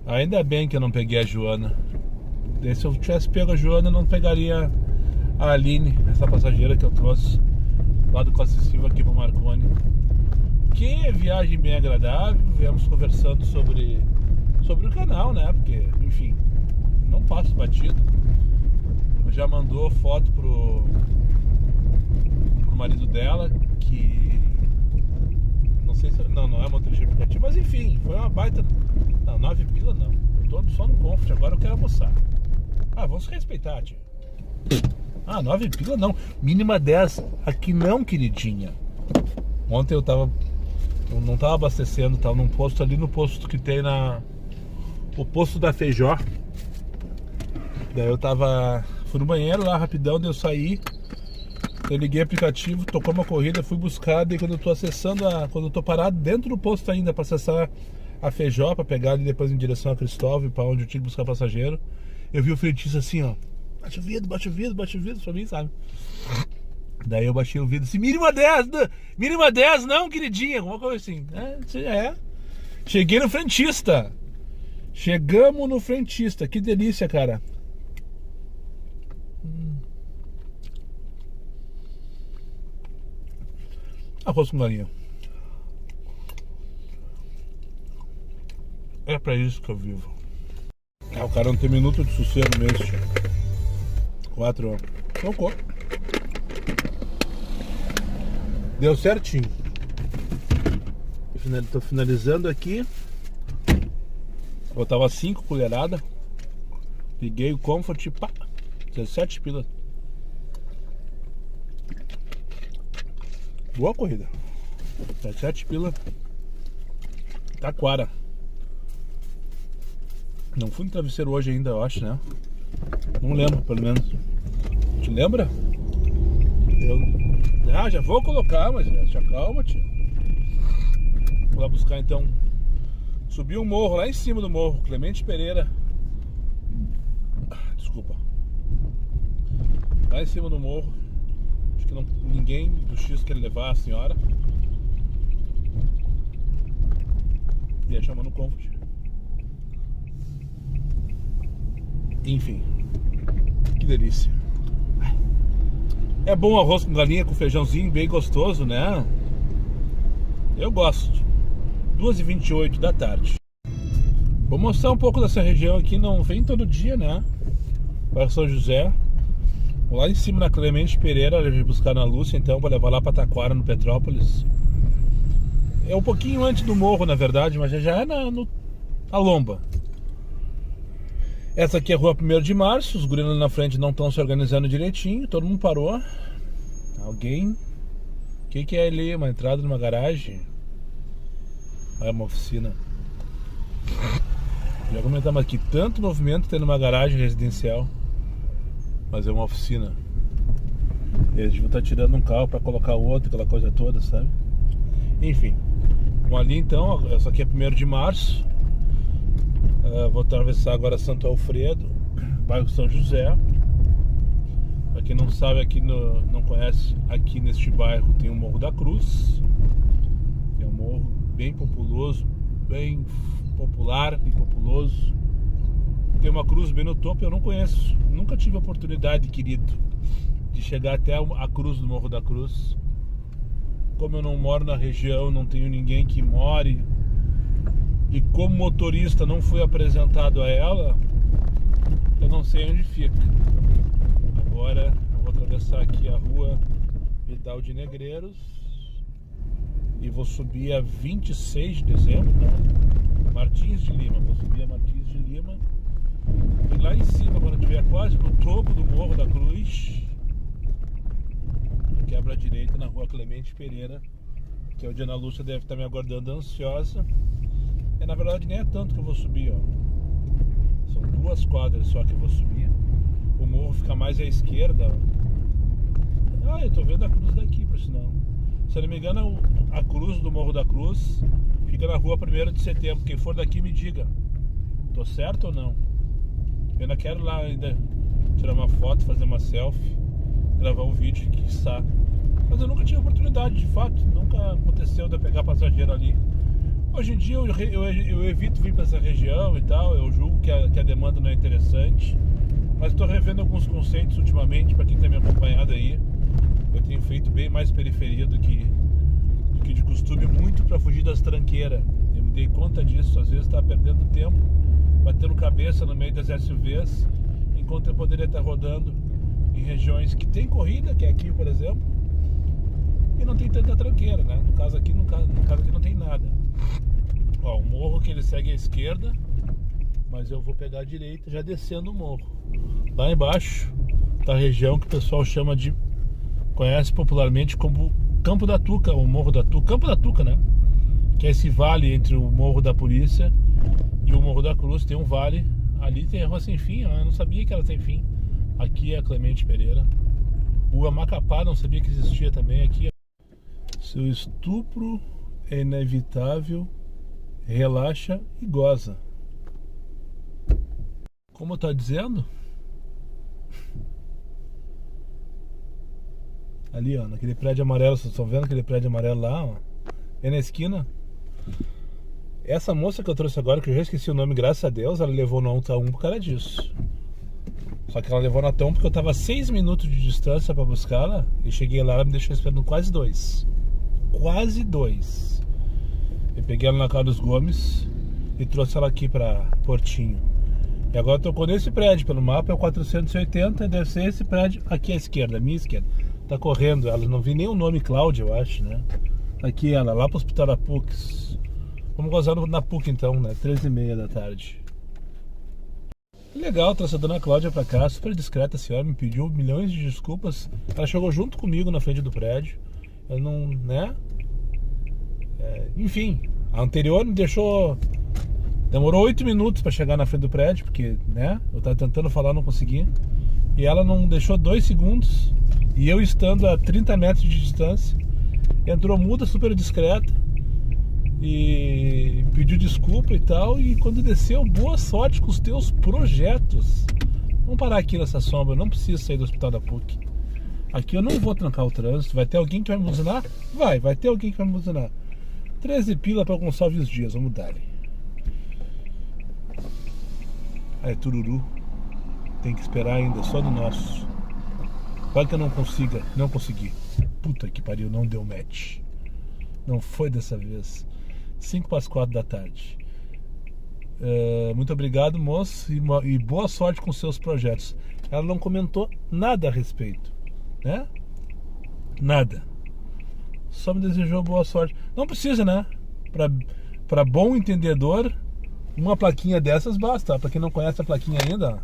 Ainda bem que eu não peguei a Joana. E se eu tivesse pego a Joana, eu não pegaria a Aline, essa passageira que eu trouxe lá do Costa e Silva aqui pro Marconi. Que viagem bem agradável. Viemos conversando sobre o canal, né? Porque, enfim, não passo batido. Já mandou foto pro marido dela, que não sei se não é motorista aplicativo, mas enfim, foi uma baita. Não, 9 pila não. Eu tô só no Comfort, agora eu quero almoçar. Vamos se respeitar, tio. 9 pila não. Mínima 10. Aqui não, queridinha. Ontem eu não tava abastecendo, tava num posto ali, no posto que tem o posto da Feijó. Daí eu fui no banheiro lá rapidão, daí eu saí, eu liguei o aplicativo, tocou uma corrida, fui buscar, daí quando eu tô acessando, quando eu tô parado dentro do posto ainda pra acessar a Feijó, pra pegar ali depois em direção a Cristóvão, pra onde eu tinha que buscar passageiro, eu vi o frentista assim, ó, bate o vidro pra mim, sabe? Daí eu baixei o vidro assim, mínima 10, mínima 10 não, queridinha, alguma coisa assim. Cheguei no frentista. Chegamos no frentista, que delícia, cara. Arroz com galinha. É pra isso que eu vivo. O cara não tem minuto de sossego mesmo, tio. 4 horas. Tocou. Deu certinho. Tô finalizando aqui. Botava 5 colheradas. Liguei o Comfort, pá, 17 pila. Boa corrida. 17 pila. Taquara. Não fui no travesseiro hoje ainda, eu acho, né? Não lembro, pelo menos. Te lembra? Já vou colocar, mas já calma, tio. Vou lá buscar então. Subi um morro lá em cima do morro, Clemente Pereira. Desculpa. Lá em cima do morro. Acho que ninguém do X quer levar a senhora. E aí chamando o Comfort. Enfim. Que delícia. É bom arroz com galinha com feijãozinho bem gostoso, né? Eu gosto. 2h28 da tarde. Vou mostrar um pouco dessa região aqui. Não vem todo dia, né? Para São José. Vou lá em cima na Clemente Pereira, levei buscar na Lúcia, então, para levar lá para Taquara, no Petrópolis. É um pouquinho antes do morro, na verdade, mas já é na lomba. Essa aqui é a rua 1º de março. Os guris ali na frente não estão se organizando direitinho. Todo mundo parou. Alguém? O que é ali? Uma entrada numa garagem? É uma oficina. Já comentamos aqui, tanto movimento tem numa garagem residencial, mas é uma oficina. Eles deviam estar tirando um carro para colocar outro, aquela coisa toda, sabe? Enfim. Vamos ali então, essa aqui é 1º de março. Vou atravessar agora Santo Alfredo, bairro São José. Pra quem não sabe, não conhece, aqui neste bairro tem o Morro da Cruz. É um morro bem populoso, bem popular e populoso. Tem uma cruz bem no topo, eu não conheço. Nunca tive a oportunidade, querido, de chegar até a cruz do Morro da Cruz. Como eu não moro na região, não tenho ninguém que more, e como motorista não fui apresentado a ela, eu não sei onde fica. Agora eu vou atravessar aqui a rua Vidal de Negreiros e vou subir a 26 de dezembro, né? Martins de Lima. Vou subir a Martins de Lima e lá em cima, quando eu estiver quase no topo do Morro da Cruz, eu quebro à direita na rua Clemente Pereira, que é onde a Ana Lúcia deve estar me aguardando ansiosa. Na verdade nem é tanto que eu vou subir, ó. São 2 quadras só que eu vou subir. O morro fica mais à esquerda. Eu tô vendo a cruz daqui, por sinal. Se eu não me engano, a cruz do Morro da Cruz fica na rua 1º de setembro. Quem for daqui me diga, tô certo ou não? Eu ainda quero lá ainda tirar uma foto, fazer uma selfie, gravar um vídeo, quiçá. Mas eu nunca tive oportunidade, de fato. Nunca aconteceu de eu pegar passageiro ali. Hoje em dia eu evito vir para essa região e tal. Eu julgo que a demanda não é interessante. Mas estou revendo alguns conceitos ultimamente. Para quem tem me acompanhado aí, eu tenho feito bem mais periferia do que de costume, muito para fugir das tranqueiras. Eu me dei conta disso. Às vezes está perdendo tempo, batendo cabeça no meio das SUVs, enquanto eu poderia estar rodando em regiões que tem corrida, que é aqui, por exemplo, e não tem tanta tranqueira, né? No caso aqui não tem nada. Ó, o morro que ele segue à esquerda, mas eu vou pegar a direita já descendo o morro. Lá embaixo tá a região que o pessoal conhece popularmente como Campo da Tuca, o Morro da Tuca, Campo da Tuca, né? Que é esse vale entre o Morro da Polícia e o Morro da Cruz. Tem um vale, ali tem a Rua Sem Fim, eu não sabia que ela tem fim. Aqui é a Clemente Pereira. O Amacapá não sabia que existia também aqui. Seu estupro é inevitável, relaxa e goza. Como tá dizendo? Ali, ó, naquele prédio amarelo, vocês estão vendo aquele prédio amarelo lá, ó? É na esquina. Essa moça que eu trouxe agora, que eu já esqueci o nome, graças a Deus, ela levou no Alta 1 por causa disso. Só que ela levou no Alta 1 porque eu tava a 6 minutos de distância pra buscá-la. E cheguei lá, ela me deixou esperando quase 2. Quase 2. Eu peguei ela na Carlos Gomes e trouxe ela aqui pra Portinho. E agora tocou nesse prédio, pelo mapa é o 480, deve ser esse prédio aqui à esquerda, à minha esquerda. Tá correndo, ela não vi nem o nome Cláudia, eu acho, né? Aqui ela, lá pro hospital da PUC. Vamos gozar na PUC então, né? 13h30 da tarde. Legal, trouxe a dona Cláudia pra cá, super discreta a senhora, me pediu milhões de desculpas. Ela chegou junto comigo na frente do prédio. Eu não, né? Enfim, a anterior me deixou... Demorou 8 minutos pra chegar na frente do prédio, porque, né? Eu tava tentando falar, não consegui. E ela não deixou 2 segundos. E eu estando a 30 metros de distância, entrou muda, super discreta. E pediu desculpa e tal. E quando desceu, boa sorte com os teus projetos. Vamos parar aqui nessa sombra, eu não preciso sair do hospital da PUC. Aqui eu não vou trancar o trânsito. Vai ter alguém que vai me buzinar? Vai ter alguém que vai me buzinar. 13 pila pra Gonçalves Dias, vamos dar. Tururu. Tem que esperar ainda, só do nosso. Pode que eu não consegui. Puta que pariu, não deu match. Não foi dessa vez. 5:04 da tarde. Muito obrigado, moço, e boa sorte com seus projetos. Ela não comentou nada a respeito, né? Nada. Só me desejou boa sorte. Não precisa, né? Pra bom entendedor, uma plaquinha dessas basta. Pra quem não conhece a plaquinha ainda,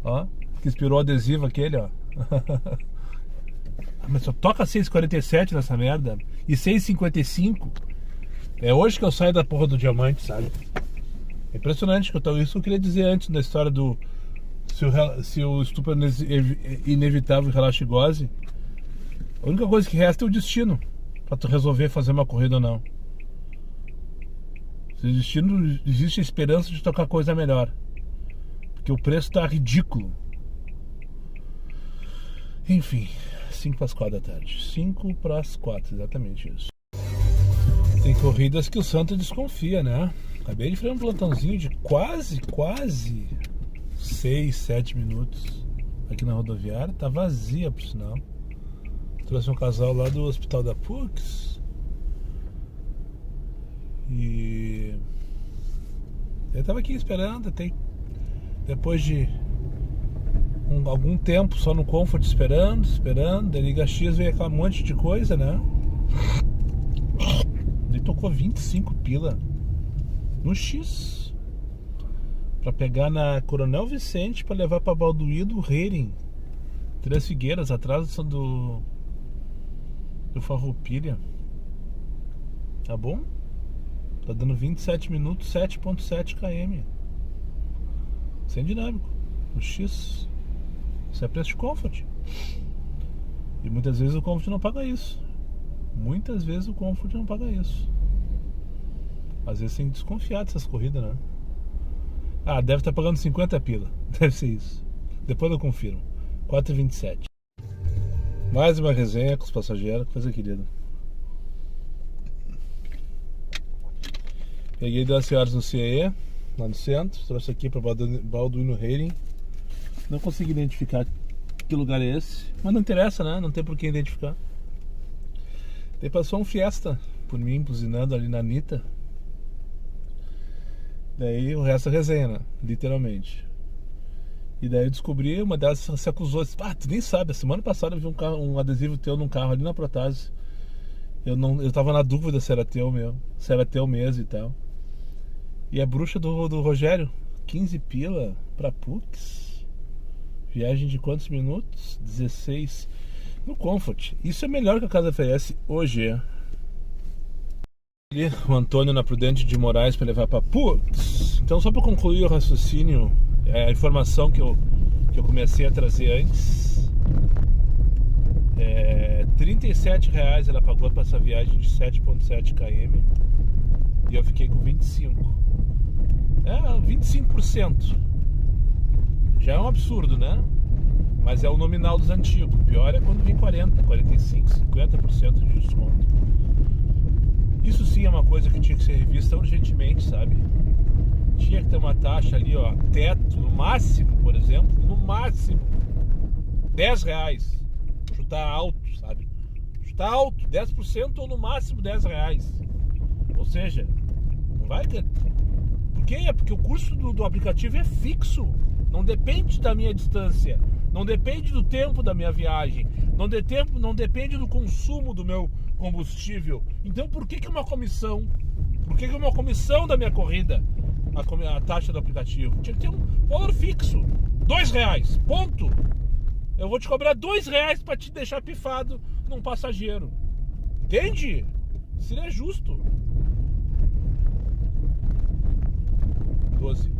ó, que inspirou o adesivo aquele, ó. Mas só toca 6:47 nessa merda. E 6:55. É hoje que eu saio da porra do diamante, sabe? É impressionante que isso eu queria dizer antes da história do se o estupro é inevitável e relaxa e goze. A única coisa que resta é o destino pra tu resolver fazer uma corrida ou não. Se o destino, existe a esperança de tocar coisa melhor, porque o preço tá ridículo. Enfim, 5:04 da tarde. 5:04, exatamente isso. Tem corridas que o santo desconfia, né? Acabei de fazer um plantãozinho de quase 6, 7 minutos aqui na rodoviária. Tá vazia, por sinal. Trouxe um casal lá do hospital da PUC. E eu tava aqui esperando, até depois de algum tempo só no Comfort esperando. Daí Liga X veio aquela monte de coisa, né? Ele tocou 25 pila no X pra pegar na Coronel Vicente pra levar pra Balduíno Hering, Três Figueiras, atrás do Farroupilha. Tá bom? Tá dando 27 minutos, 7.7 km. Sem dinâmico. No X. Isso é preço de Comfort. E muitas vezes o Comfort não paga isso. Muitas vezes o Comfort não paga isso. Às vezes tem que desconfiar dessas corridas, né? Deve estar pagando 50 pila. Deve ser isso. Depois eu confirmo. 4,27. Mais uma resenha com os passageiros. Coisa querida. Peguei 2 senhoras no CE, lá no centro. Trouxe aqui para Balduíno Hering. Não consegui identificar que lugar é esse, mas não interessa, né? Não tem por que identificar. Daí passou um Fiesta por mim, buzinando ali na Anitta. Daí o resto é resenha, né? Literalmente. E daí eu descobri, uma delas se acusou. Tu nem sabe, a semana passada eu vi um adesivo teu num carro ali na Protásio. Eu tava na dúvida se era teu mesmo, se era teu mesmo e tal. E a bruxa do Rogério, 15 pila pra PUC. Viagem de quantos minutos? 16 no Comfort. Isso é melhor que a casa oferece hoje. O Antônio na Prudente de Moraes para levar para PUC. Então, só para concluir o raciocínio, a informação que eu comecei a trazer antes, R$37 ela pagou para essa viagem de 7.7 km e eu fiquei com 25. 25%. Já é um absurdo, né? Mas é o nominal dos antigos. O pior é quando vem 40, 45, 50% de desconto. Isso sim é uma coisa que tinha que ser revista urgentemente, sabe? Tinha que ter uma taxa ali, ó, teto, no máximo, por exemplo, no máximo R$10. Chutar alto, sabe? Chutar alto, 10% ou no máximo R$10. Ou seja, não vai ter. Por quê? Porque o custo do aplicativo é fixo. Não depende da minha distância. Não depende do tempo da minha viagem. Não depende do consumo do meu combustível. Então por que uma comissão? Por que uma comissão da minha corrida? A taxa do aplicativo tinha que ter um valor fixo, R$2, ponto. Eu vou te cobrar R$2 para te deixar pifado num passageiro. Entende? Seria justo. R$12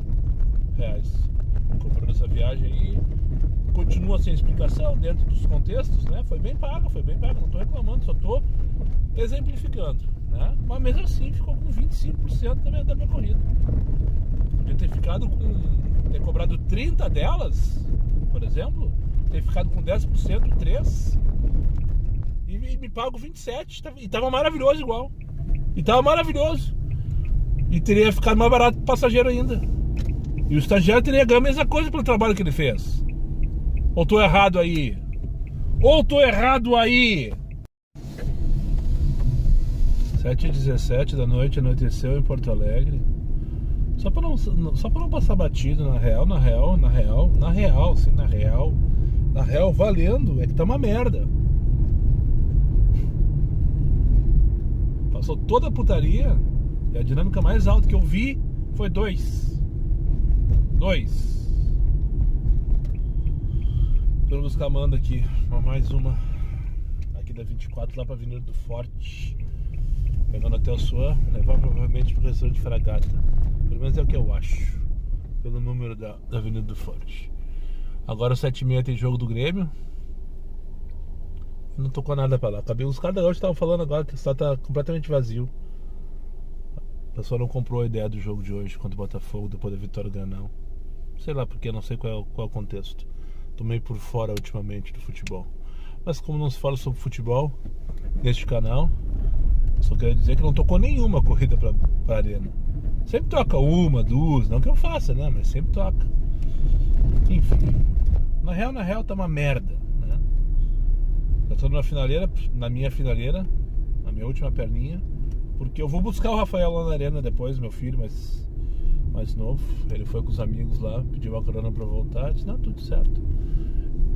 comprando essa viagem aí. Continua sem explicação dentro dos contextos, né? Foi bem paga, não tô reclamando, só tô exemplificando, né? Mas mesmo assim ficou com 25% da minha corrida. Podia ter cobrado 30 delas, por exemplo, ter ficado com 10%, 3 e me pago 27, e tava maravilhoso igual. E tava maravilhoso. E teria ficado mais barato pro passageiro ainda. E o estagiário teria ganho a mesma coisa pelo trabalho que ele fez. Ou tô errado aí? 7h17 da noite, anoiteceu em Porto Alegre. Só pra não passar batido, na real, valendo, é que tá uma merda. Passou toda a putaria e a dinâmica mais alta que eu vi foi 2. Tô indo buscar a Amanda aqui, mais uma aqui da 24 lá pra Avenida do Forte, pegando até o Suan, levar provavelmente pro restaurante Fragata, pelo menos é o que eu acho, pelo número da Avenida do Forte. Agora 7h30 tem jogo do Grêmio, não tocou nada pra lá. Os caras da hoje estavam falando agora que o estado tá completamente vazio. O pessoal não comprou a ideia do jogo de hoje contra o Botafogo depois da vitória do Grenal. Sei lá porque, não sei qual é o contexto. Tô meio por fora ultimamente do futebol. Mas como não se fala sobre futebol neste canal, só quero dizer que não tocou nenhuma corrida pra arena. Sempre toca uma, duas, não que eu faça, né? Mas sempre toca. Enfim, na real tá uma merda, né? Eu tô na minha finaleira, na minha última perninha, porque eu vou buscar o Rafael lá na arena depois, meu filho mais novo. Ele foi com os amigos lá, pediu uma carona pra voltar, disse, não, tudo certo.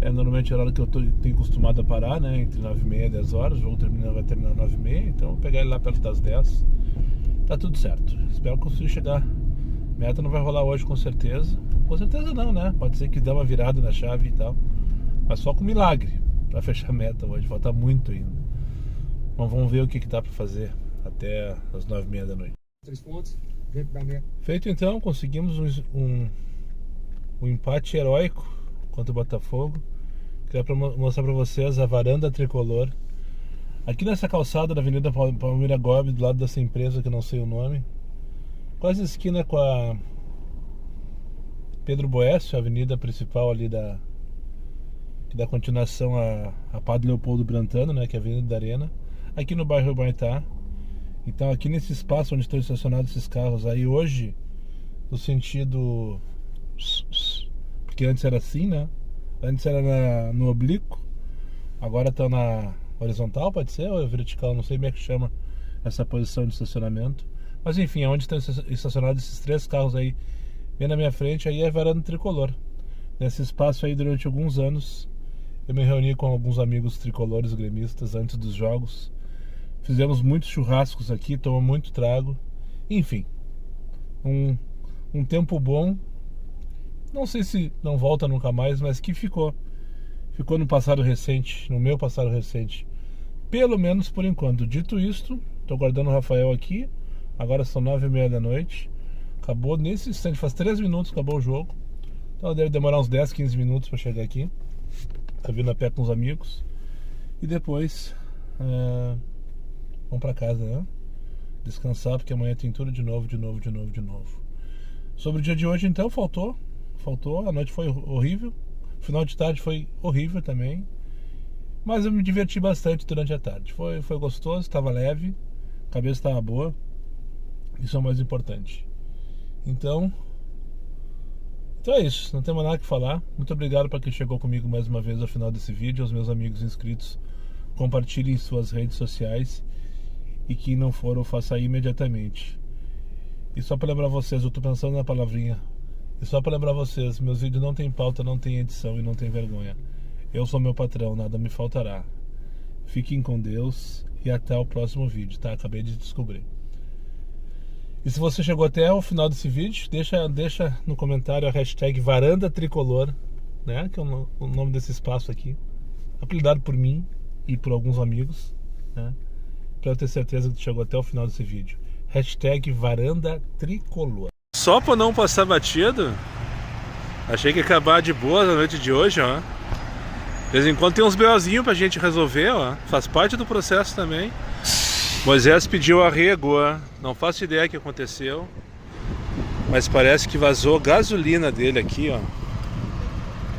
É normalmente a hora que eu tenho acostumado a parar, né? Entre 9h30 e 10 horas, o jogo vai terminar 9h30, então eu vou pegar ele lá perto das 10. Tá tudo certo. Espero conseguir chegar. Meta não vai rolar hoje com certeza. Com certeza não, né? Pode ser que dê uma virada na chave e tal. Mas só com milagre pra fechar a meta hoje. Falta muito ainda. Mas vamos ver o que dá pra fazer até as 9h30 da noite. 3 pontos dentro da meta. Feito então, conseguimos um empate heróico contra o Botafogo. Queria mostrar pra vocês a varanda tricolor aqui nessa calçada da Avenida Palmeira Gomes, do lado dessa empresa que eu não sei o nome, quase esquina com a Pedro Boécio, a avenida principal ali que dá continuação a Padre Leopoldo Brantano, né, que é a Avenida da Arena, aqui no bairro Humaitá. Então aqui nesse espaço onde estão estacionados esses carros aí hoje, no sentido, porque antes era assim, né? Antes era no oblíquo, agora estão na horizontal, pode ser, ou é vertical, não sei como é que chama essa posição de estacionamento. Mas enfim, é onde estão estacionados esses 3 carros aí, bem na minha frente, aí é a varanda tricolor. Nesse espaço aí, durante alguns anos, eu me reuni com alguns amigos tricolores gremistas antes dos jogos. Fizemos muitos churrascos aqui, tomamos muito trago. Enfim, um tempo bom. Não sei se não volta nunca mais, mas que ficou no passado recente, no meu passado recente, pelo menos por enquanto. Dito isto, estou guardando o Rafael aqui. Agora são 9h30 da noite. Acabou nesse instante, faz 3 minutos acabou o jogo. Então deve demorar uns 10, 15 minutos para chegar aqui. Tá vindo a pé com os amigos. E depois vamos para casa, né? Descansar, porque amanhã tem tudo de novo. Sobre o dia de hoje, então, faltou. A noite foi horrível. Final de tarde foi horrível também, mas eu me diverti bastante durante a tarde. Foi gostoso, estava leve, a cabeça estava boa. Isso é o mais importante. Então é isso, não tem mais nada que falar. Muito obrigado para quem chegou comigo mais uma vez ao final desse vídeo. Aos meus amigos inscritos, compartilhem em suas redes sociais. E quem não for, eu faça imediatamente. E só para lembrar vocês, eu tô pensando na palavrinha. E só para lembrar vocês, meus vídeos não tem pauta, não tem edição e não tem vergonha. Eu sou meu patrão, nada me faltará. Fiquem com Deus e até o próximo vídeo, tá? Acabei de descobrir. E se você chegou até o final desse vídeo, deixa no comentário a hashtag Varanda Tricolor, né? Que é o nome desse espaço aqui, apelidado por mim e por alguns amigos, né? Pra eu ter certeza que tu chegou até o final desse vídeo. Hashtag Varanda Tricolor. Só pra não passar batido, achei que ia acabar de boa a noite de hoje, ó. De vez em quando tem uns BOzinhos pra gente resolver, ó. Faz parte do processo também. Moisés pediu arrego, ó. Não faço ideia o que aconteceu, mas parece que vazou gasolina dele aqui, ó.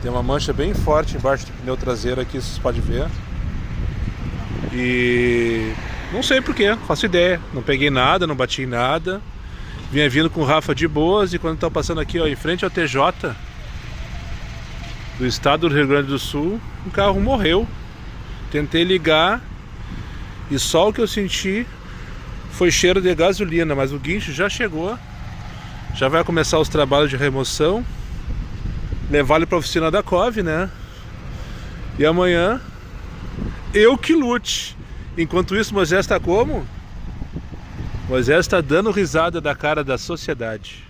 Tem uma mancha bem forte embaixo do pneu traseiro aqui, vocês podem ver. E não sei porquê, faço ideia. Não peguei nada, não bati em nada. Vinha vindo com o Rafa de boas e quando tá passando aqui, ó, em frente ao TJ do estado do Rio Grande do Sul, um carro morreu. Tentei ligar e só o que eu senti foi cheiro de gasolina, mas o guincho já chegou. Já vai começar os trabalhos de remoção. Levar ele para a oficina da COV, né? E amanhã eu que lute. Enquanto isso, Moisés está como? Moisés está dando risada da cara da sociedade.